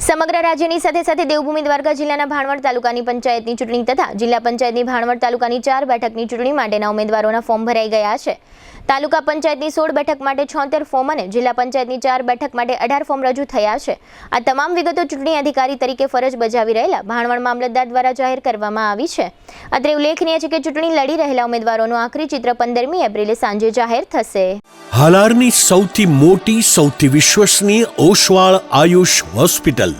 સમગ્ર રાજ્યની સાથે સાથે દેવભૂમિ દ્વારકા જિલ્લાના ભાણવડ તાલુકાની પંચાયતની ચૂંટણી તથા જિલ્લા પંચાયતની ભાણવડ તાલુકાની 4 બેઠકની ચૂંટણી માટેના ઉમેદવારોના ફોર્મ ભરાઈ ગયા છે। તાલુકા પંચાયતની 16 બેઠક માટે 76 ફોર્મ અને જિલ્લા પંચાયતની 4 બેઠક માટે 18 ફોર્મ રજૂ થયા છે। આ તમામ વિગતો ચૂંટણી અધિકારી તરીકે ફરજ બજાવી રહેલા ભાણવડ મામલતદાર દ્વારા જાહેર કરવામાં આવી છે। અત્રે ઉલ્લેખનીય છે કે ચૂંટણી લડી રહેલા ઉમેદવારોનું આખરી ચિત્ર 15મી એપ્રિલે સાંજે જાહેર થશે। હાલારની સૌથી મોટી સૌથી વિશ્વસનીય ઓશવાળ આયુષ હોસ્પિટલ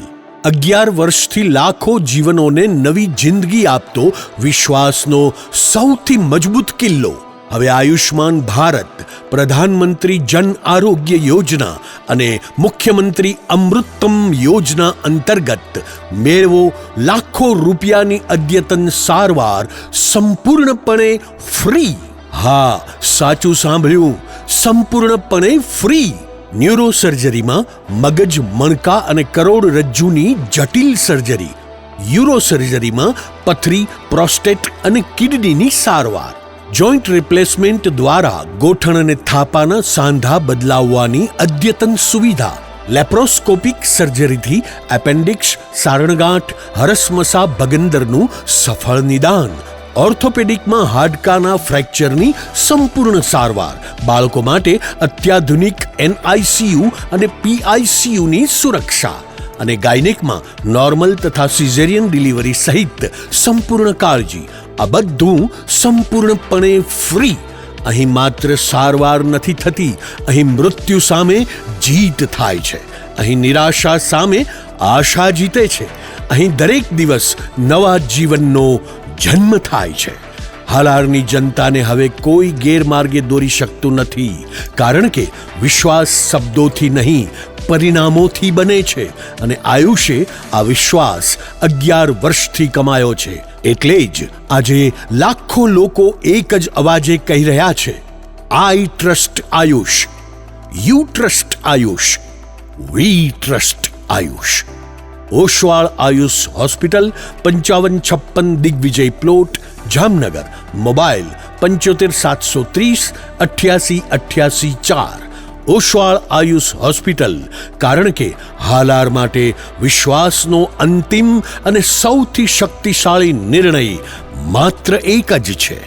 11 વર્ષથી લાખો જીવનોને નવી જિંદગી આપતો વિશ્વાસનો સૌથી મજબૂત કિલ્લો હવે આયુષ્માન ભારત, પ્રધાનમંત્રી જન આરોગ્ય યોજના અને મુખ્યમંત્રી અમૃતમ યોજના અંતર્ગત મેળવો લાખો રૂપિયાની અદ્યતન સારવાર સંપૂર્ણપણે ફ્રી। હા, સાચું સાંભળ્યું, સંપૂર્ણપણે ફ્રી। ન્યુરો સર્જરીમાં મગજ, મણકા અને કરોડરજ્જુની જટિલ સર્જરી, યુરો સર્જરીમાં પથરી, પ્રોસ્ટેટ અને કિડનીની સારવાર, જોઈન્ટ રિપ્લેસમેન્ટ દ્વારા ગોઠણ અને થાપાના સાંધા બદલાવવાની અદ્યતન સુવિધા, લેપ્રોસ્કોપિક સર્જરીથી એપેન્ડિક્સ, સારણગાંઠ, હરસમસા ભગંદરનું સફળ નિદાન, ઓર્થોપેડિકમાં હાડકાના ફ્રેક્ચરની સંપૂર્ણ સારવાર, બાળકો માટે અત્યાધુનિક NICU અને PICUની સુરક્ષા અને ગાયનેકમાં નોર્મલ તથા સિઝેરિયન ડિલિવરી સહિત સંપૂર્ણ કાળજી। આ બધું સંપૂર્ણપણે ફ્રી। અહીં માત્ર સારવાર નથી થતી, અહીં મૃત્યુ સામે જીત થાય છે। અહીં નિરાશા સામે આશા જીતે છે। અહીં દરેક દિવસ નવા જીવનનો જન્મ થાય છે। હાલારની જનતાને હવે કોઈ ગેરમાર્ગે દોરી શકતું નથી, કારણ કે વિશ્વાસ શબ્દોથી નહીં પરિણામોથી બને છે અને આયુષે આ વિશ્વાસ 11 વર્ષથી કમાયો છે। એટલે જ આજે લાખો લોકો એક જ અવાજે કહી રહ્યા છે, I trust Ayush, you trust Ayush, we trust Ayush. Oswal Ayush hospital, 5556 Digvijay plot, Jamnagar. Mobile 75 730 88 88 4। Oswal Ayush hospital, કારણ કે હાલાર માટે વિશ્વાસનો અંતિમ અને સૌથી શક્તિશાળી નિર્ણય માત્ર એક જ છે।